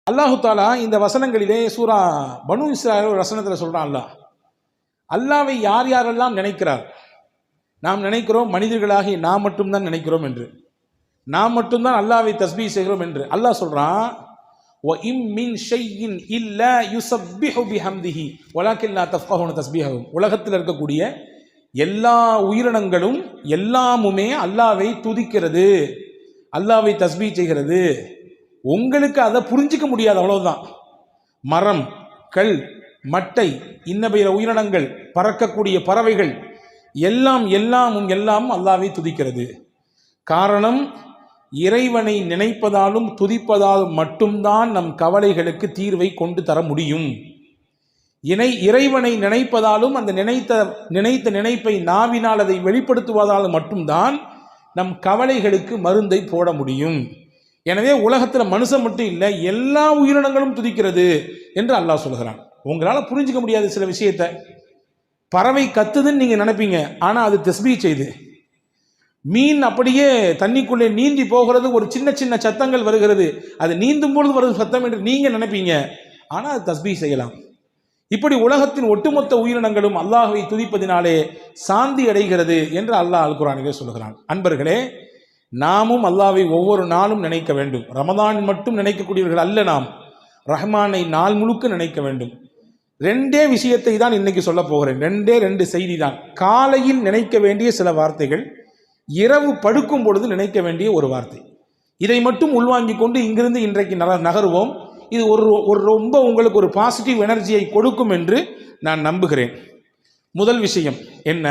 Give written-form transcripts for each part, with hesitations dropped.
அல்லாஹு தாலா இந்த வசனங்களிலே சூரா பனு இஸ்ராயீல் வசனத்தில் சொல்கிறான், அல்லாவை யார் யாரெல்லாம் நினைக்கிறார். நாம் நினைக்கிறோம் மனிதர்களாகி நாம் மட்டும்தான் நினைக்கிறோம் என்று, நாம் மட்டும்தான் அல்லாவை தஸ்பீஹ் செய்கிறோம் என்று. அல்லாஹ் சொல்கிறான், உலகத்தில் இருக்கக்கூடிய எல்லா உயிரினங்களும் எல்லாமுமே அல்லாவை துதிக்கிறது, அல்லாவை தஸ்பீஹ் செய்கிறது. உங்களுக்கு அதை புரிஞ்சிக்க முடியாது, அவ்வளவுதான். மரம், கல், மட்டை, இன்னபிற உயிரினங்கள், பறக்கக்கூடிய பறவைகள் எல்லாமும் அல்லாவை துதிக்கிறது. காரணம், இறைவனை நினைப்பதாலும் துதிப்பதாலும் மட்டும்தான் நம் கவலைகளுக்கு தீர்வை கொண்டு தர முடியும். இறைவனை நினைப்பதாலும் அந்த நினைத்த நினைப்பை நாவினால் அதை வெளிப்படுத்துவதால் மட்டும்தான் நம் கவலைகளுக்கு மருந்தை போட முடியும். எனவே உலகத்தில் மனுஷன் மட்டும் இல்லை, எல்லா உயிரினங்களும் துதிக்கிறது என்று அல்லாஹ் சொல்கிறான். உங்களால் புரிஞ்சிக்க முடியாது சில விஷயத்தை. பறவை கத்துதுன்னு நீங்கள் நினைப்பீங்க, ஆனால் அது தஸ்பீஹ் செய்து. மீன் அப்படியே தண்ணிக்குள்ளே நீந்தி போகிறது, ஒரு சின்ன சின்ன சத்தங்கள் வருகிறது, அது நீந்தும் பொழுது வருது சத்தம் என்று நீங்கள் நினைப்பீங்க, ஆனால் அது தஸ்பீஹ் செய்யலாம். இப்படி உலகத்தின் ஒட்டுமொத்த உயிரினங்களும் அல்லாஹ்வை துதிப்பதினாலே சாந்தி அடைகிறது என்று அல்லாஹ் அல் குர்ஆனிலே சொல்கிறான். அன்பர்களே, நாமும் அல்லாஹ்வை ஒவ்வொரு நாளும் நினைக்க வேண்டும். ரமதான் மட்டும் நினைக்கக்கூடியவர்கள் அல்ல நாம், ரஹ்மானை நாள் முழுக்க நினைக்க வேண்டும். ரெண்டே விஷயத்தை தான் இன்னைக்கு சொல்ல போகிறேன். ரெண்டு செய்தி தான். காலையில் நினைக்க வேண்டிய சில வார்த்தைகள், இரவு படுக்கும் பொழுது நினைக்க வேண்டிய ஒரு வார்த்தை. இதை மட்டும் உள்வாங்கி கொண்டு இங்கிருந்து இன்றைக்கு நகருவோம். இது ஒரு ரொம்ப உங்களுக்கு ஒரு பாசிட்டிவ் எனர்ஜியை கொடுக்கும் என்று நான் நம்புகிறேன். முதல் விஷயம் என்ன,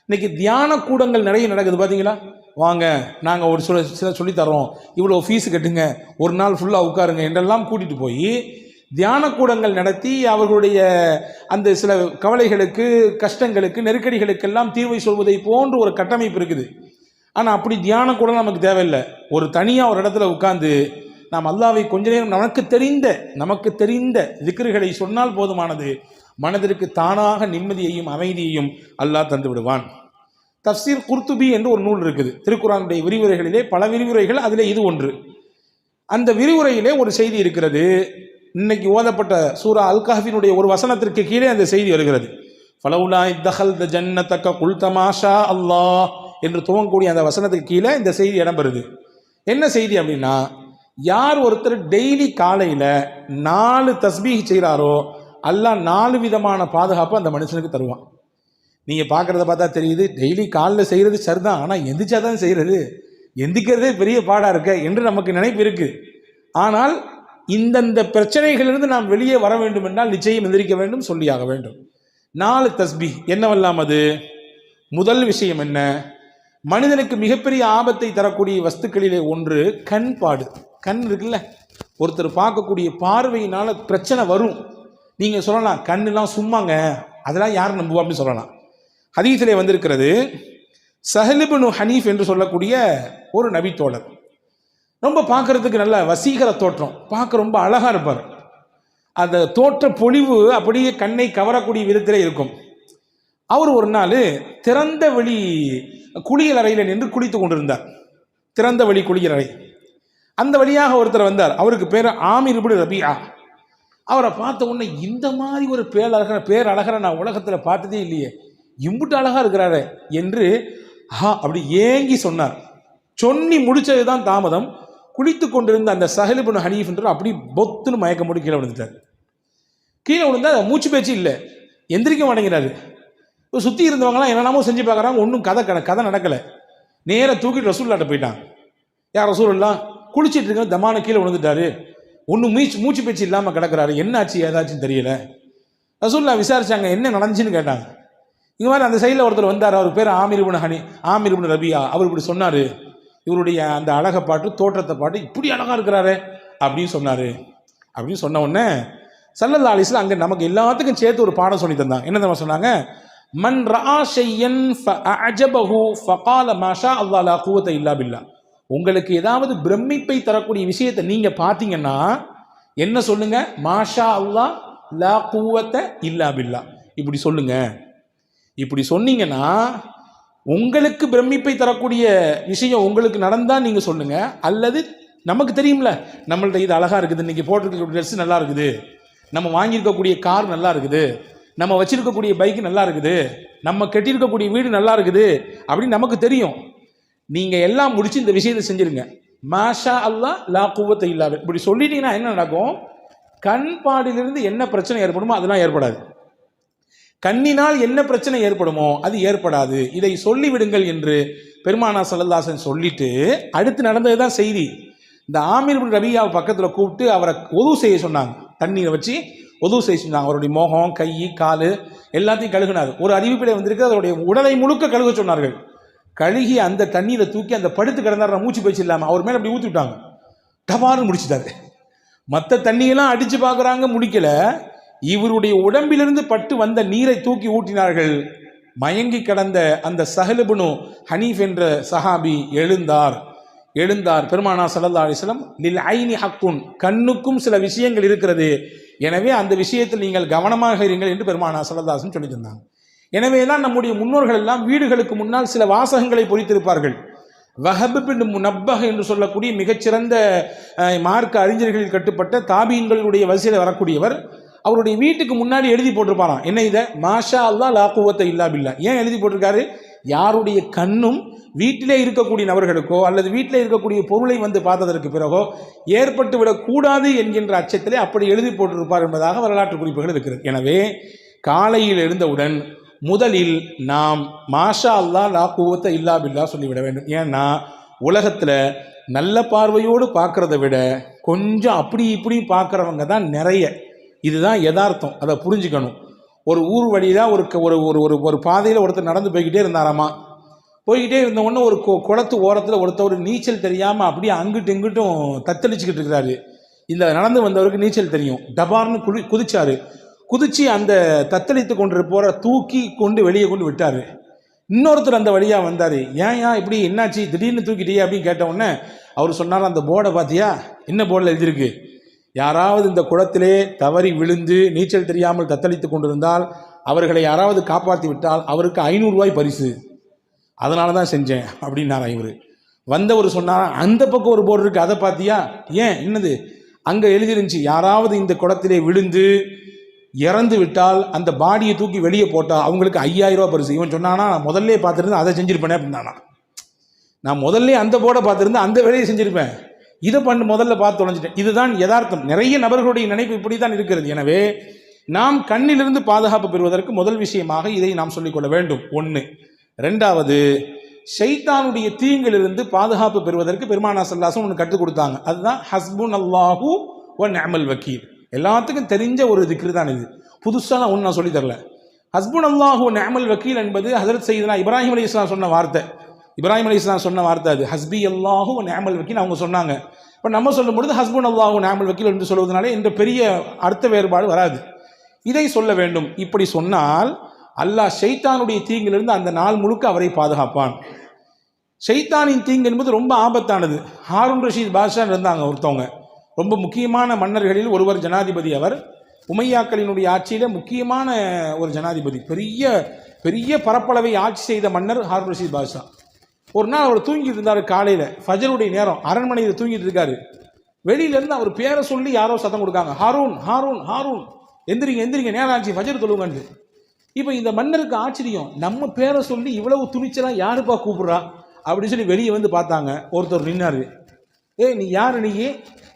இன்னைக்கு தியான கூடங்கள் நிறைய நடக்குது பார்த்தீங்களா. வாங்க, நாங்கள் ஒரு சில சொல்லித்தரோம், இவ்வளோ ஃபீஸு கட்டுங்க, ஒரு நாள் ஃபுல்லாக உட்காருங்க என்றெல்லாம் கூட்டிகிட்டு போய் தியான கூடங்கள் நடத்தி அவர்களுடைய அந்த சில கவலைகளுக்கு, கஷ்டங்களுக்கு, நெருக்கடிகளுக்கெல்லாம் தீர்வை சொல்வதை போன்று ஒரு கட்டமைப்பு இருக்குது. ஆனால் அப்படி தியான கூட நமக்கு தேவையில்லை. ஒரு தனியாக ஒரு இடத்துல உட்கார்ந்து நாம் அல்லாஹ்வை கொஞ்ச நேரம் நமக்கு தெரிந்த திக்ருகளை சொன்னால் போதுமானது. மனதிற்கு தானாக நிம்மதியையும் அமைதியையும் அல்லாஹ் தந்து விடுவான். தஃப்சீர் குர்துபி என்று ஒரு நூல் இருக்குது, திருக்குர்ஆனுடைய விரிவுரைகளிலே பல விரிவுரைகள், அதிலே இது ஒன்று. அந்த விரிவுரையிலே ஒரு செய்தி இருக்கிறது. இன்னைக்கு ஓதப்பட்ட சூரா அல் கஹ்ஃபினுடைய ஒரு வசனத்திற்கு கீழே அந்த செய்தி வருகிறது. ஃபலவுலா இத்தஹல்த ஜன்னதக குல்த மாஷா அல்லாஹ் என்று துவங்கக்கூடிய அந்த வசனத்துக்கு கீழே இந்த செய்தி இடம்பெறுது. என்ன செய்தி அப்படின்னா, யார் ஒருத்தர் டெய்லி காலையில் 4 தஸ்பீஹ் செய்கிறாரோ அல்லாஹ் 4 விதமான பாதுகாப்பு அந்த மனுஷனுக்கு தருவான். நீங்கள் பார்க்குறத பார்த்தா தெரியுது, டெய்லி காலில் செய்கிறது சரிதான், ஆனால் எந்திரிச்சாதான் செய்கிறது, எந்திக்கிறதே பெரிய பாடாக இருக்க என்று நமக்கு நினைப்பு இருக்குது. ஆனால் இந்தந்த பிரச்சனைகளிலிருந்து நாம் வெளியே வர வேண்டும் என்றால் நிச்சயம் எந்திரிக்க வேண்டும், சொல்லியாக வேண்டும். 4 தஸ்பீஹ் என்னவெல்லாம் அது? முதல் விஷயம் என்ன, மனிதனுக்கு மிகப்பெரிய ஆபத்தை தரக்கூடிய வஸ்துக்களிலே ஒன்று கண்பாடு. கண் இருக்குல்ல, ஒருத்தர் பார்க்கக்கூடிய பார்வையினால் பிரச்சனை வரும். நீங்கள் சொல்லலாம், கண்ணெல்லாம் சும்மாங்க, அதெல்லாம் யார் நம்புவா அப்படின்னு சொல்லலாம். ஹதீஸிலே வந்திருக்கிறது, சஹல் இப்னு ஹனீஃப் என்று சொல்லக்கூடிய ஒரு நபித்தோழர், ரொம்ப பார்க்கறதுக்கு நல்ல வசீகர தோற்றம், பார்க்க ரொம்ப அழகாக இருப்பார். அந்த தோற்ற பொலிவு அப்படியே கண்ணை கவரக்கூடிய விதத்திலே இருக்கும். அவர் ஒரு நாள் திறந்த வெளி குளியல் அறையில் நின்று குளித்து கொண்டிருந்தார். திறந்த வெளி குளியல் அறை, அந்த வழியாக ஒருத்தர் வந்தார். அவருக்கு பேர் ஆமிர் இப்னு ரபியா. அவரை பார்த்த உடனே, இந்த மாதிரி ஒரு பேரழகரை நான் உலகத்தில் பார்த்ததே இல்லையே, இம்புட்டு அழகாக இருக்கிறாரு என்று அப்படி ஏங்கி சொன்னார். சொன்னி முடிச்சது தான் தாமதம். குளித்து கொண்டிருந்த அந்த சஹல் இப்னு ஹனீஃப் என்று அப்படி பொத்துன்னு மயக்கம் போட்டு கீழே விழுந்துட்டார். கீழே விழுந்தா மூச்சு பேச்சு இல்லை, எந்திரிக்க மாட்டேங்கிறாரு. இப்போ சுற்றி இருந்தவங்களாம் என்னென்னமோ செஞ்சு பார்க்குறாங்க, ஒன்றும் கதை நடக்கலை. நேராக தூக்கிட்டு ரசூல்லாட்ட போயிட்டான். யார் ரசூலுல்லாஹ், குளிச்சுட்டு இருக்க தமான கீழே விழுந்துட்டாரு, ஒன்றும் மூச்சு பேச்சு இல்லாமல் கிடக்கிறாரு, என்ன ஆச்சு ஏதாச்சுன்னு தெரியல. ரசூலுல்லாஹ் விசாரிச்சாங்க, என்ன நடந்துச்சுன்னு கேட்டாங்க. இங்கே மாதிரி அந்த சைடில் ஒருத்தர் வந்தார், அவர் பேர் ஆமிர் இப்னு ரபியா. அவர் இப்படி சொன்னார், இவருடைய அந்த அழகை பாட்டு, தோற்றத்தை பாட்டு, இப்படி அழகாக இருக்கிறாரு அப்படின்னு சொன்னார். அப்படின்னு சொன்ன உடனே ஸல்லல்லாஹு அலைஹி வஸல்லம் அங்கே நமக்கு எல்லாத்துக்கும் சேர்த்து ஒரு பாடம் சொல்லி தந்தாங்க. என்ன தெரியுமா சொன்னாங்க, மன் ரஆ ஷையன் ஃபஅஜபஹு ஃபகால மாஷா அல்லாஹ் லா குவத இல்லா பில்லாஹ். உங்களுக்கு ஏதாவது பிரமிப்பை தரக்கூடிய விஷயத்தை நீங்கள் பார்த்தீங்கன்னா என்ன சொல்லுங்க, மாஷா அல்லாஹ் லா குவத இல்லா பில்லாஹ், இப்படி சொல்லுங்க. இப்படி சொன்னீங்கன்னா உங்களுக்கு பிரமிப்பை தரக்கூடிய விஷயம் உங்களுக்கு நடந்தால் நீங்கள் சொல்லுங்க, அல்லது நமக்கு தெரியும்ல, நம்மள்ட்ட இது அழகாக இருக்குது, இன்றைக்கி போட்டிருக்கக்கூடிய ட்ரெஸ் நல்லா இருக்குது, நம்ம வாங்கியிருக்கக்கூடிய கார் நல்லா இருக்குது, நம்ம வச்சிருக்கக்கூடிய பைக்கு நல்லா இருக்குது, நம்ம கட்டியிருக்கக்கூடிய வீடு நல்லா இருக்குது அப்படின்னு நமக்கு தெரியும். நீங்கள் எல்லாம் முடிச்சு இந்த விஷயத்தை செஞ்சுருங்க. மாஷா அல்லா லா குவத்த இல்லா பில்லா இப்படி சொல்லிட்டீங்கன்னா என்ன நடக்கும்? கண் பாடிலிருந்து என்ன பிரச்சனை ஏற்படுமோ அதெல்லாம் ஏற்படாது. கண்ணினால் என்ன பிரச்சனை ஏற்படுமோ அது ஏற்படாது. இதை சொல்லிவிடுங்கள் என்று பெருமானா ஸல்லல்லாஹு அலைஹி வஸல்லம் சொல்லிட்டு அடுத்து நடந்தது தான் செய்தி. இந்த ஆமீர் இப்னு ரபியாவை பக்கத்தில் கூப்பிட்டு அவரை ஒது செய்ய சொன்னாங்க. தண்ணீரை வச்சு ஒது செய்ய சொன்னாங்க. அவருடைய முகம், கை, கால் எல்லாத்தையும் கழுகினார். ஒரு அறிவிப்பிலே வந்திருக்கு, அவருடைய உடலை முழுக்க கழுக சொன்னார்கள். கழுகி அந்த தண்ணீரை தூக்கி அந்த படுத்து கிடந்தார், மூச்சு பயிற்சி இல்லாமல் அவர் மேலே அப்படி ஊற்றி விட்டாங்க. டபார்னு முடிச்சுட்டாரு. மற்ற தண்ணியெல்லாம் அடித்து பார்க்குறாங்க, முடிக்கல. இவருடைய உடம்பிலிருந்து பட்டு வந்த நீரை தூக்கி ஊட்டினார்கள். மயங்கி கடந்த அந்த சஹல் இப்னு ஹனீஃப் என்ற சஹாபி எழுந்தார். பெருமானா ஸல்லல்லாஹு அலைஹி வஸல்லம் லில் ஐனி ஹக்குன், கண்ணுக்கும் சில விஷயங்கள் இருக்கிறது, எனவே அந்த விஷயத்தில் நீங்கள் கவனமாக இருங்கள் என்று பெருமானா ஸல்லல்லாஹு அலைஹி வஸல்லம் சொல்லி தந்தாங்க. எனவே தான் நம்முடைய முன்னோர்கள் எல்லாம் வீடுகளுக்கு முன்னால் சில வாசகங்களை பொறித்திருப்பார்கள். வஹப் பின் முனப்பஹ் என்று சொல்லக்கூடிய மிகச்சிறந்த மார்க்க அறிஞர்களில் கட்டுப்பட்ட தாபீன்களுடைய வரிசையில் வரக்கூடியவர், அவருடைய வீட்டுக்கு முன்னாடி எழுதி போட்டிருப்பாராம். என்ன இதை? மாஷா அல்லாஹ் லா குவத்த இல்லா பில்லா. ஏன் எழுதி போட்டிருக்காரு? யாருடைய கண்ணும் வீட்டிலே இருக்கக்கூடிய நபர்களுக்கோ அல்லது வீட்டிலே இருக்கக்கூடிய பொருளை வந்து பார்த்ததற்கு பிறகோ ஏற்பட்டு விடக்கூடாது என்கின்ற அச்சத்திலே அப்படி எழுதி போட்டிருப்பார் என்பதாக வரலாற்று குறிப்புகள் இருக்கிறது. எனவே காலையில் எழுந்தவுடன் முதலில் நாம் மாஷா அல்லாஹ் லா குவத்த இல்லா பில்லா சொல்லிவிட வேண்டும். ஏன்னா உலகத்தில் நல்ல பார்வையோடு பார்க்குறத விட கொஞ்சம் அப்படி இப்படி பார்க்குறவங்க தான் நிறைய. இதுதான் யதார்த்தம், அதை புரிஞ்சுக்கணும். ஒரு ஊர் வழியில் ஒரு பாதையில் ஒருத்தர் நடந்து போய்கிட்டே இருந்தாராமா. போய்கிட்டே இருந்த உடனே ஒரு குளத்து ஓரத்தில் ஒருத்தர் நீச்சல் தெரியாமல் அப்படியே அங்கிட்டு இங்கிட்டும் தத்தளிச்சுக்கிட்டு இருக்கிறாரு. இந்த நடந்து வந்தவருக்கு நீச்சல் தெரியும். டபார்னு குதிச்சாரு. குதிச்சு அந்த தத்தளித்து கொண்டு போகிற தூக்கி கொண்டு வெளியே கொண்டு விட்டார். இன்னொருத்தர் அந்த வழியாக வந்தார். ஏன் இப்படி என்னாச்சு, திடீர்னு தூக்கிட்டியே அப்படின்னு கேட்ட உடனே அவர் சொன்னார், அந்த போர்டை பார்த்தியா? என்ன போர்டில் எழுதியிருக்கு? யாராவது இந்த குளத்திலே தவறி விழுந்து நீச்சல் தெரியாமல் தத்தளித்து கொண்டிருந்தால் அவர்களை யாராவது காப்பாற்றி விட்டால் அவருக்கு 500 ரூபாய் பரிசு, அதனால தான் செஞ்சேன் அப்படின்னாரா இவர். வந்தவர் சொன்னார், அந்த பக்கம் ஒரு போர்டு இருக்குது, அதை பார்த்தியா? ஏன், என்னது? அங்கே எழுதிருந்துச்சு, யாராவது இந்த குளத்திலே விழுந்து இறந்து விட்டால் அந்த பாடியை தூக்கி வெளியே போட்டால் அவங்களுக்கு 5000 ரூபா பரிசு. இவன் சொன்னானா, நான் முதல்ல பார்த்துருந்தேன் அதை செஞ்சுருப்பேனே அப்படின்னானா. நான் முதல்ல அந்த போர்டை பார்த்துருந்தேன், அந்த வேலையை செஞ்சுருப்பேன், இதை முதல்ல பார்த்து தொலைஞ்சிட்டேன். இதுதான் யதார்த்தம். நிறைய நபர்களுடைய நினைப்பு இப்படி தான் இருக்கிறது. எனவே நாம் கண்ணிலிருந்து பாதுகாப்பு பெறுவதற்கு முதல் விஷயமாக இதை நாம் சொல்லிக்கொள்ள வேண்டும். 1. 2வது, ஷைத்தானுடைய தீங்கிலிருந்து பாதுகாப்பு பெறுவதற்கு பெருமானா ஸல்லல்லாஹு அலைஹி வஸல்லம் ஒன்று கற்றுக் கொடுத்தாங்க. அதுதான் ஹஸ்புன் அல்லாஹு வ நிஅமல் வக்கீல். எல்லாத்துக்கும் தெரிஞ்ச ஒரு திக்ரு தான் இது. புதுசாக ஒன்று நான் சொல்லி தரல. ஹஸ்புன் அல்லாஹு வ நிஅமல் வக்கீல் என்பது ஹஜ்ரத் சையதுனா இப்ராஹிம் அலைஹிஸ்ஸலாம் சொன்ன வார்த்தை. இப்ராஹிம் அலைஹிஸ்ஸலாம் சொன்ன வார்த்தை அது. ஹஸ்பி அல்லாஹு வ நிஅமல் வக்கீல் அவங்க சொன்னாங்க. இப்போ நம்ம சொல்லும் பொழுது ஹஸ்புன் அல்லாஹு வ நிஅமல் வக்கீல் என்று சொல்வதனாலே இந்த பெரிய அர்த்த வேறுபாடு வராது. இதை சொல்ல வேண்டும். இப்படி சொன்னால் அல்லாஹ் ஷைத்தானுடைய தீங்கிலிருந்து அந்த நாள் முழுக்க அவரை பாதுகாப்பான். ஷைத்தானின் தீங்கு என்பது ரொம்ப ஆபத்தானது. ஹாரூன் ரஷீத் பாஷா இருந்தாங்க ஒருத்தவங்க, ரொம்ப முக்கியமான மன்னர்களில் ஒருவர், ஜனாதிபதி. அவர் உமையாக்களினுடைய ஆட்சியில் முக்கியமான ஒரு ஜனாதிபதி, பெரிய பெரிய பரப்பளவை ஆட்சி செய்த மன்னர் ஹாரூன் ரஷீத் பாஷா. ஒரு நாள் அவர் தூங்கிட்டு இருந்தார். காலையில் ஃபஜருடைய நேரம், அரண்மனையில் தூங்கிட்டு இருக்காரு. வெளியிலேருந்து அவர் பேரை சொல்லி யாரோ சத்தம் கொடுக்காங்க, ஹாரூன் ஹாரூன் ஹாரூன், எந்திரிங்க எந்திரிங்க, நேரம் ஆச்சு, ஃபஜர் தொழுவுங்கன்னு. இப்போ இந்த மன்னருக்கு ஆச்சரியம், நம்ம பேரை சொல்லி இவ்வளவு துணிச்சலாம் யாருப்பா கூப்பிட்றா அப்படின்னு சொல்லி வெளியே வந்து பார்த்தாங்க. ஒருத்தர் நின்னாரு. நீ யார்? நீயே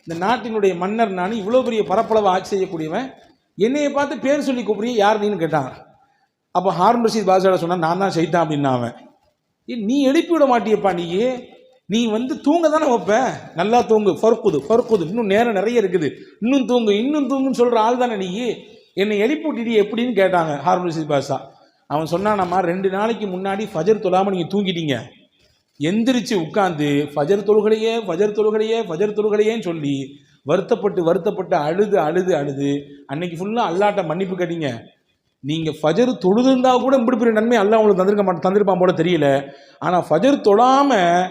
இந்த நாட்டினுடைய மன்னர், நான் இவ்வளோ பெரிய பரப்பளவை ஆட்சி செய்யக்கூடியவன், என்னையை பார்த்து பேர் சொல்லி கூப்பிடுறிய, யார் நீன்னு கேட்டாங்க. அப்போ ஹாரூன் ரஷீத் பாஷா சொன்னால், நான் தான் ஷைத்தான் அப்படின்னா. அவன், நீ எழுப்பி விட மாட்டியப்பா, நீ வந்து தூங்க தானே வைப்ப, நல்லா தூங்கு, ஃபர்குது, இன்னும் நேரம் நிறைய இருக்குது, இன்னும் தூங்குன்னு சொல்கிற ஆள் தானே நீ, என்னை எழுப்பி விட்டுட்டு எப்படின்னு கேட்டாங்க ஹாரூன் ரஷீத் பாஷா. அவன் சொன்னானம்மா, 2 நாளைக்கு முன்னாடி ஃபஜர் தொழாமல் நீங்கள் தூங்கிட்டீங்க, எந்திரிச்சு உட்காந்து ஃபஜர் தொழுகலையேன்னு சொல்லி வருத்தப்பட்டு அழுது அன்னைக்கு ஃபுல்லாக அல்லாட்ட மன்னிப்பு கேட்டீங்க. நீங்கள் ஃபஜர் தொழுதுருந்தா கூட இப்படி பெரிய நன்மை அல்லாஹ் உங்களுக்கு தந்திருப்பான் போல தெரியல. ஆனால் ஃபஜர் தொழாமல்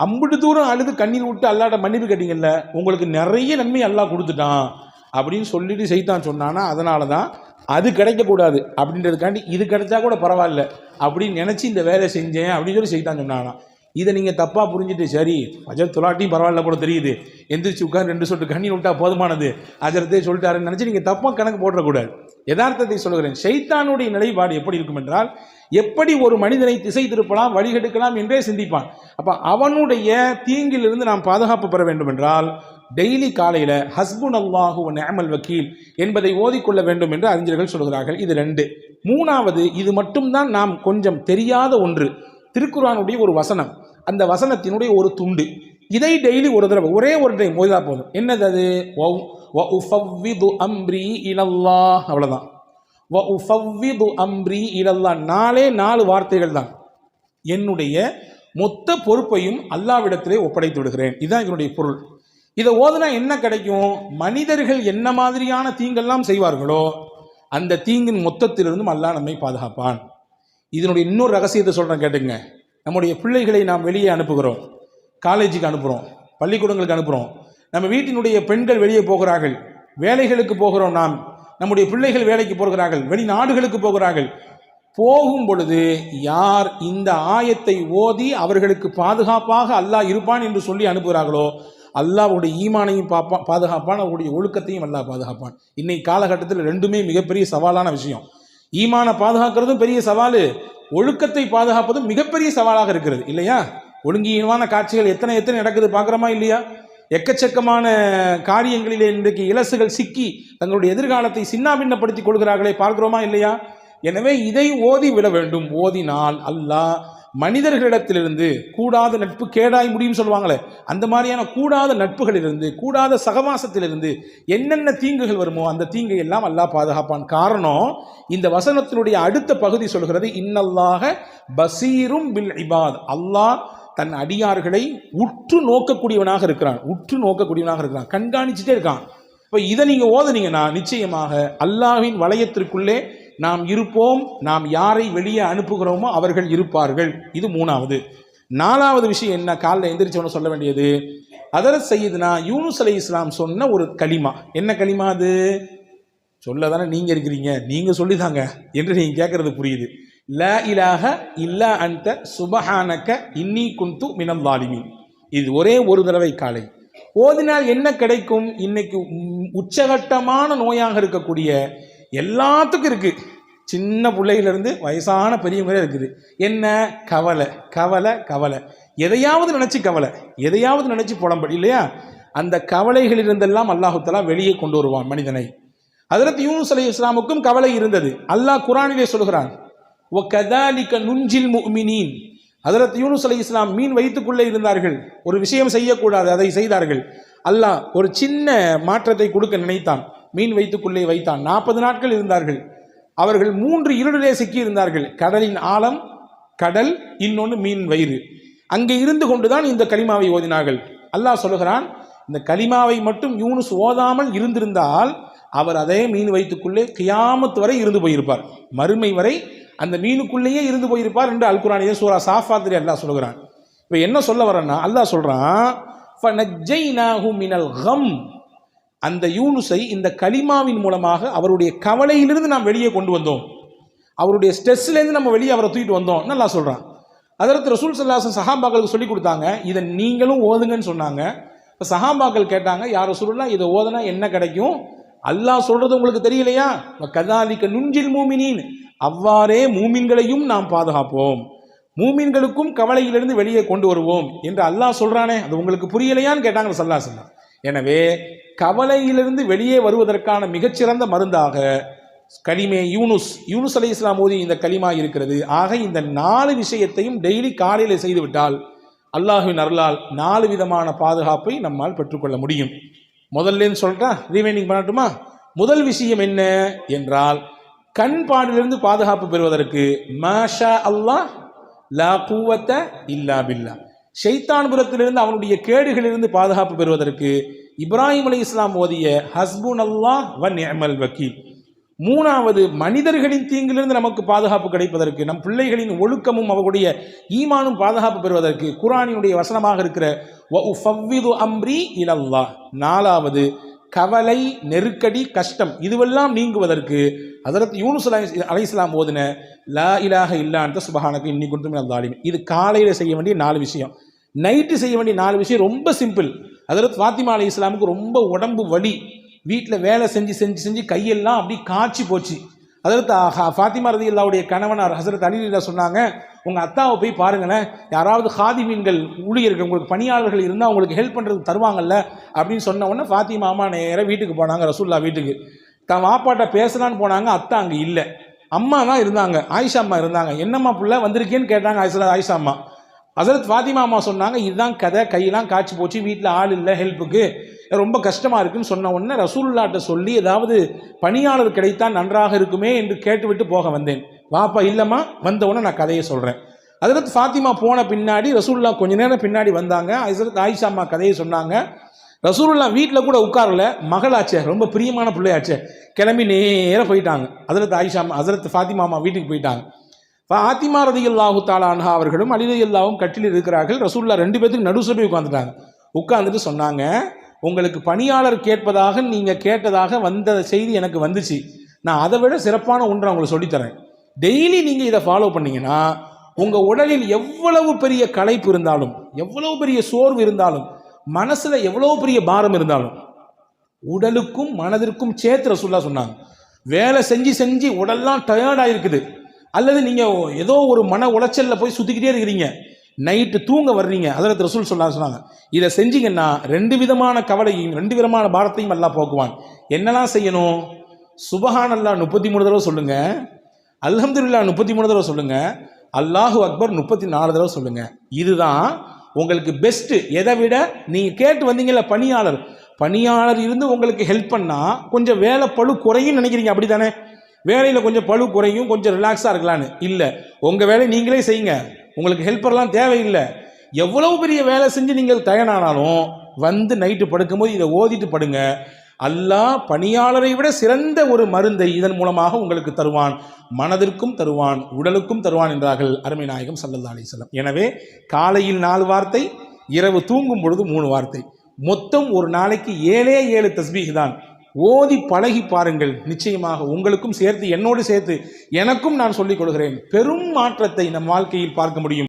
அம்பிட்டு தூரம் அழுது கண்ணீர் விட்டு அல்லாட்ட மன்னிப்பு கேட்டீங்கல்ல, உங்களுக்கு நிறைய நன்மை அல்லாஹ் கொடுத்துட்டான் அப்படின்னு சொல்லிட்டு ஷைத்தான் சொன்னானா. அதனால தான் அது கிடைக்கக்கூடாது அப்படின்றதுக்காண்டி இது கிடைச்சா கூட பரவாயில்ல அப்படின்னு நினச்சி இந்த வேலை செஞ்சேன் அப்படின்னு சொல்லி ஷைத்தான் சொன்னானா. இதை நீங்கள் தப்பாக புரிஞ்சுட்டு சரி ஃபஜர் தொலாட்டியும் பரவாயில்ல போல தெரியுது, எந்திரிச்சு உட்கார் 2 சொட்டு கண்ணி விட்டா போதுமானது, அஜரத்தே சொல்லிட்டாருன்னு நினச்சி நீங்கள் தப்பாக கணக்கு போடக்கூடாது. யதார்த்தத்தை சொல்கிறேன். ஷைத்தானுடைய நிலைப்பாடு எப்படி இருக்கும் என்றால், எப்படி ஒரு மனிதனை திசை திருப்பலாம் வழிகெடுக்கலாம் என்றே சிந்திப்பான். அப்போ அவனுடைய தீங்கிலிருந்து நாம் பாதுகாப்பு பெற வேண்டும் என்றால் டெய்லி காலையில் ஹஸ்புன் அல்லாஹு வ நிஅமல் வக்கீல் என்பதை ஓதிக்கொள்ள வேண்டும் என்று அறிஞர்கள் சொல்கிறார்கள். இது 2. 3வது, இது மட்டும்தான் நாம் கொஞ்சம் தெரியாத ஒன்று, திருக்குர்ஆனுடைய ஒரு வசனம், அந்த வசனத்தினுடைய ஒரு துண்டு, இதை டெய்லி ஒரு தடவை ஒரே ஒரு டைம் ஓதினா போதும். என்னது அது? வ உஃபவ்விது அம்ரி இலல்லாஹ். அவ்வளோதான். வ உஃபவ்விது அம்ரி இலல்லாஹ். 4 வார்த்தைகள் தான். என்னுடைய மொத்த பொறுப்பையும் அல்லாஹ்விடத்திலே ஒப்படைத்து விடுகிறேன். இதுதான் இதனுடைய பொருள். இதை ஓதுனா என்ன கிடைக்கும்? மனிதர்கள் என்ன மாதிரியான தீங்கெல்லாம் செய்வார்களோ அந்த தீங்கின் மொத்தத்திலிருந்தும் அல்லாஹ் நம்மை பாதுகாப்பான். இதனுடைய இன்னொரு ரகசியத்தை சொல்கிறேன் கேட்டுங்க. நம்முடைய பிள்ளைகளை நாம் வெளியே அனுப்புகிறோம், காலேஜுக்கு அனுப்புகிறோம், பள்ளிக்கூடங்களுக்கு அனுப்புகிறோம். நம்ம வீட்டினுடைய பெண்கள் வெளியே போகிறார்கள், வேலைகளுக்கு போகிறோம். நம்முடைய பிள்ளைகள் வேலைக்கு போகிறார்கள், வெளிநாடுகளுக்கு போகிறார்கள். போகும் பொழுது யார் இந்த ஆயத்தை ஓதி அவர்களுக்கு பாதுகாப்பாக அல்லாஹ் இருப்பான் என்று சொல்லி அனுப்புகிறார்களோ அல்லாஹ்வுடைய ஈமானையும் பாதுகாப்பான், அவருடைய ஒழுக்கத்தையும் அல்லாஹ் பாதுகாப்பான். இன்னைக்கு காலகட்டத்தில் 2மே மிகப்பெரிய சவாலான விஷயம். ஈமானை பாதுகாக்கிறதும் பெரிய சவால், ஒழுக்கத்தை பாதுகாப்பதும் மிகப்பெரிய சவாலாக இருக்கிறது இல்லையா? ஒழுங்கீனமான காட்சிகள் எத்தனை நடக்குது பார்க்குறோமா இல்லையா? எக்கச்சக்கமான காரியங்களிலே இன்றைக்கு இலசுகள் சிக்கி தங்களுடைய எதிர்காலத்தை சின்னாபின்னப்படுத்திக் கொள்கிறார்களே, பார்க்கிறோமா இல்லையா? எனவே இதை ஓதி விட வேண்டும். ஓதினால் அல்லாஹ் மனிதர்களிடத்திலிருந்து கூடாத நட்பு கேடாய் முடியும் சொல்லுவாங்களே, அந்த மாதிரியான கூடாத நட்புகளிலிருந்து, கூடாத சகவாசத்திலிருந்து என்னென்ன தீங்குகள் வருமோ அந்த தீங்கை எல்லாம் அல்லாஹ் பாதுகாப்பான். காரணம், இந்த வசனத்தினுடைய அடுத்த பகுதி சொல்கிறது, இன்னல்லாஹ பசீரும் பில் இபாத். அல்லாஹ் தன் அடியார்களை உற்று நோக்கக்கூடியவனாக இருக்கிறான், கண்காணிச்சுட்டே இருக்கான். இப்போ இதை நீங்கள் ஓதுனீங்கன்னா நிச்சயமாக அல்லாஹ்வின் வளையத்திற்குள்ளே நாம் இருப்போம். நாம் யாரை வெளியே அனுப்புகிறோமோ அவர்கள் இருப்பார்கள். இது 3வது. 4வது விஷயம் என்ன? காலைல எந்திரிச்சவன சொல்ல வேண்டியது, ஹதரத் சையதுனா யூனுஸ் அலைஹிஸ்ஸலாம் சொன்ன ஒரு கலிமா. என்ன கலிமா அது? சொல்ல தானே நீங்கள் இருக்கிறீங்க, நீங்கள் சொல்லிதாங்க என்று நீங்கள் கேட்கறது புரியுது. லா இலாஹ இல்லா அன்த சுபஹானக இன்னி குன்து மினல் ஸாலிமீன். இது ஒரே ஒரு தடவை காலை ஓதினால் என்ன கிடைக்கும்? இன்னைக்கு உச்சகட்டமான நோயாக இருக்கக்கூடிய எல்லாத்துக்கும் இருக்கு, சின்ன பிள்ளையிலிருந்து வயசான பெரியவங்களே இருக்குது. என்ன? கவலை கவலை கவலை, எதையாவது நினைச்சு கவலை, எதையாவது நினைச்சு புலம்படி இல்லையா? அந்த கவலைகளிலிருந்தெல்லாம் அல்லாஹ் தஆலா வெளியே கொண்டு வருவான் மனிதனை. ஹஜ்ரத் யூனுஸ் அலைஹிஸ்ஸலாமுக்கும் கவலை இருந்தது. அல்லாஹ் குர்ஆனிலே சொல்கிறான், வ கதாலிக நுஞ்சில் முஃமினீன். ஹஜ்ரத் யூனுஸ் அலைஹிஸ்ஸலாம் மீன் வயிற்றுக்குள்ளே இருந்தார்கள், ஒரு விஷயம் செய்யக்கூடாது, அதை செய்தார்கள். அல்லாஹ் ஒரு சின்ன மாற்றத்தை கொடுக்க நினைத்தான், மீன் வயிற்றுக்குள்ளே வைத்தான். 40 நாட்கள் இருந்தார்கள். அவர்கள் 3 இருளிலே சிக்கி இருந்தார்கள். கடலின் ஆழம், கடல், இன்னொன்று மீன் வயிறு. அங்கே இருந்து கொண்டுதான் இந்த கலிமாவை ஓதினார்கள். அல்லாஹ் சொல்லுகிறான், இந்த கலிமாவை மட்டும் யூனுஸ் ஓதாமல் இருந்திருந்தால் அவர் அதே மீன் வயிற்றுக்குள்ளே கியாமத் வரை இருந்து போயிருப்பார், மறுமை வரை அந்த மீனுக்குள்ளேயே இருந்து போயிருப்பார் என்று அல் குர்ஆனிலே சூரா சாஃபாத்திலே அல்லாஹ் சொல்லுகிறான். இப்போ என்ன சொல்ல வரேன்னா, அல்லாஹ் சொல்றான், ஃபனஜ்ஜைனாஹு மினல் கம். அந்த யூனுஸை இந்த கலிமாவின் மூலமாக அவருடைய கவலையிலிருந்து நாம் வெளியே கொண்டு வந்தோம், அவருடைய ஸ்ட்ரெஸ்லேருந்து நம்ம வெளியே அவரை தூக்கிட்டு வந்தோம் நல்லா சொல்கிறான். அதற்கு ரசூல் ஸல்லல்லாஹு அலைஹி வஸல்லம் சஹாபாக்களுக்கு சொல்லி கொடுத்தாங்க, இதை நீங்களும் ஓதுங்கன்னு சொன்னாங்க. இப்போ சஹாபாக்கள் கேட்டாங்க, யார் ரசூலுல்லாஹ் இதை ஓதுனா என்ன கிடைக்கும்? அல்லாஹ் சொல்கிறது உங்களுக்கு தெரியலையா? கதாலிக நுஞ்சில் மூமினீன், அவ்வாறே மூமின்களையும் நாம் பாதுகாப்போம், மூமின்களுக்கும் கவலையிலிருந்து வெளியே கொண்டு வருவோம் என்று அல்லாஹ் சொல்கிறானே, அது உங்களுக்கு புரியலையான்னு கேட்டாங்க ஸல்லல்லாஹு அலைஹி வஸல்லம். எனவே கவலையிலிருந்து வெளியே வருவதற்கான மிகச்சிறந்த மருந்தாக கலிமே யூனுஸ் அலைஹிஸ்ஸலாம் ஓதி இந்த கலிமா இருக்கிறது. ஆக இந்த 4 விஷயத்தையும் டெய்லி காலையில் செய்துவிட்டால் அல்லாஹ்வின் அருளால் 4 விதமான பாதுகாப்பை நம்மால் பெற்றுக்கொள்ள முடியும். முதல்ல சொல்லிட்டா ரீவைண்டிங் பண்ணட்டுமா? முதல் விஷயம் என்ன என்றால், கண் பாடிலிருந்து பாதுகாப்பு பெறுவதற்கு மாஷா அல்லாஹ் லா குவத்த இல்லா பில்லா, ஷைத்தான் புறத்திலிருந்து அவனுடைய கேடுகளிலிருந்து பாதுகாப்பு பெறுவதற்கு இப்ராஹிம் அலைஹிஸ்ஸலாம் ஓதிய ஹஸ்புன் அல்லாஹ் வ நிஅமல் வக்கீல். 3வது, மனிதர்களின் தீங்கிலிருந்து நமக்கு பாதுகாப்பு கிடைப்பதற்கு, நம் பிள்ளைகளின் ஒழுக்கமும் அவர்களுடைய ஈமானும் பாதுகாப்பு பெறுவதற்கு குர்ஆனினுடைய வசனமாக இருக்கிற வ உஃபவ்விது அம்ரி இலல்லாஹ். 4வது, கவலை, நெருக்கடி, கஷ்டம் இதுவெல்லாம் நீங்குவதற்கு ஹஜ்ரத் யூனுஸ் அலைஹிஸ்ஸலாம் ஓதின லா இலாஹ இல்லா அன்த சுப்ஹானக இன்னி குன்து மினல் ஸாலிமீன். இது காலையில் செய்ய வேண்டிய 4 விஷயம். நைட்டு செய்ய வேண்டிய 4 விஷயம் ரொம்ப சிம்பிள். ஹஜ்ரத் ஃபாத்திமா அலைஹிஸ்ஸலாமுக்கு ரொம்ப உடம்பு வலி, வீட்டில் வேலை செஞ்சு செஞ்சு செஞ்சு கையெல்லாம் அப்படி காய்ச்சி போச்சு. ஹஜ்ரத் ஃபாத்திமா ரலியல்லாஹுடைய கணவனார் ஹஜ்ரத் அலி ரலியல்லாஹு சொன்னாங்க, உங்கள் அத்தாவை போய் பாருங்களேன், யாராவது ஹாதிமீன்கள் ஊழியர்கள் உங்களுக்கு பணியாளர்கள் இருந்தால் உங்களுக்கு ஹெல்ப் பண்ணுறதுக்கு தருவாங்கல்ல அப்படின்னு சொன்ன உடனே ஃபாத்திமா அம்மா நேராக வீட்டுக்கு போனாங்க, ரசூல்லா வீட்டுக்கு. தான் வாப்பாட்ட பேசலான்னு போனாங்க, அத்தா அங்கே இல்லை, அம்மா தான் இருந்தாங்க, ஆயிஷா அம்மா இருந்தாங்க. என்னம்மா புள்ள வந்திருக்கேன்னு கேட்டாங்க ஆயிஷா அம்மா. ஹஜ்ரத் ஃபாத்திமா அம்மா சொன்னாங்க, இதுதான் கதை, கையெல்லாம் காய்ச்சி போச்சு, வீட்டில் ஆள் இல்லை ஹெல்ப்புக்கு, ரொம்ப கஷ்டமாக இருக்குன்னு சொன்ன உடனே ரசூலுல்லாஹ்ட்ட சொல்லி ஏதாவது பணியாளர் கிடைத்தால் நன்றாக இருக்குமே என்று கேட்டுவிட்டு போக வந்தேன். வாப்பா இல்லைம்மா, வந்த உடனே நான் கதையை சொல்கிறேன். ஹஜ்ரத் ஃபாத்திமா போன பின்னாடி ரசூலுல்லாஹ் கொஞ்ச நேரம் பின்னாடி வந்தாங்க. ஹஜ்ரத் ஆயிஷா அம்மா கதையை சொன்னாங்க. ரசூலுல்லாஹ் வீட்டில் கூட உட்காரல, மகளாச்சே, ரொம்ப பிரியமான பிள்ளையாச்சே, கிளம்பி நேராக போயிட்டாங்க. ஹஜ்ரத் ஆயிஷா அம்மா ஹஜ்ரத் ஃபாத்திமா அம்மா வீட்டுக்கு போயிட்டாங்க. ஃபாத்திமா ரலியல்லாஹு தஆலா அன்ஹா அவர்களும் அலி ரலியல்லாஹும் கட்டில் இருக்கிறார்கள். ரசூலுல்லாஹ் 2 பேத்துக்கு நடுசுல போய் உட்காந்துட்டாங்க. உட்காந்துட்டு சொன்னாங்க, உங்களுக்கு பணியாளர் கேட்பதாக நீங்கள் கேட்டதாக வந்த செய்தி எனக்கு வந்துச்சு, நான் அதை விட சிறப்பான ஒன்றை உங்களுக்கு சொல்லித்தரேன். டெய்லி நீங்கள் இதை ஃபாலோ பண்ணீங்கன்னா உங்கள் உடலில் எவ்வளவு பெரிய களைப்பு இருந்தாலும், எவ்வளவு பெரிய சோர்வு இருந்தாலும், மனசில் எவ்வளவு பெரிய பாரம் இருந்தாலும், உடலுக்கும் மனதிற்கும் சேர்த்து ரசூலுல்லாஹ் சொன்னாங்க. வேலை செஞ்சு செஞ்சு உடல்லாம் டயர்டாக இருக்குது, அல்லது நீங்கள் ஏதோ ஒரு மன உளைச்சலில் போய் சுற்றிக்கிட்டே இருக்கிறீங்க, நைட்டு தூங்க வர்றீங்க, ஹஜ்ரத் ரசூல் சொன்னாங்க, இதை செஞ்சீங்கன்னா 2 விதமான கவலையும் 2 விதமான பாரத்தையும் அல்லாஹ் போக்குவான். என்னெல்லாம் செய்யணும்? சுபஹானல்லாஹ் 33 தடவை சொல்லுங்க, அல்ஹம்துலில்லாஹ் 33 தடவை சொல்லுங்க, அல்லாஹு அக்பர் 34 தடவை சொல்லுங்க. இதுதான் உங்களுக்கு பெஸ்ட்டு. எதை விட நீங்கள் கேட்டு வந்தீங்கல்ல பணியாளர் இருந்து உங்களுக்கு ஹெல்ப் பண்ணால் கொஞ்சம் வேலை பளு குறையும் நினைக்கிறீங்க, அப்படி தானே? வேலையில் கொஞ்சம் பளு குறையும், கொஞ்சம் ரிலாக்ஸாக இருக்கலான்னு. இல்லை, உங்கள் வேலையை நீங்களே செய்யுங்க, உங்களுக்கு ஹெல்ப்பர்லாம் தேவையில்லை. எவ்வளவு பெரிய வேலை செஞ்சு நீங்கள் தயாரானாலும் வந்து நைட்டு படுக்கும்போது இதை ஓதிட்டு படுங்க. அல்லாஹ் பணியாளரை விட சிறந்த ஒரு மருந்தை இதன் மூலமாக உங்களுக்கு தருவான், மனதிற்கும் தருவான், உடலுக்கும் தருவான் என்றார்கள் அருமை நாயகம் ஸல்லல்லாஹு அலைஹி வஸல்லம். எனவே காலையில் 4 வார்த்தை, இரவு தூங்கும் பொழுது 3 வார்த்தை, மொத்தம் ஒரு நாளைக்கு 7 தஸ்பீஹ் தான். ஓதி பழகி பாருங்கள், நிச்சயமாக உங்களுக்கும் சேர்த்து என்னோடு சேர்த்து எனக்கும் நான் சொல்லிக் கொள்கிறேன், பெரும் மாற்றத்தை நம் வாழ்க்கையில் பார்க்க முடியும்.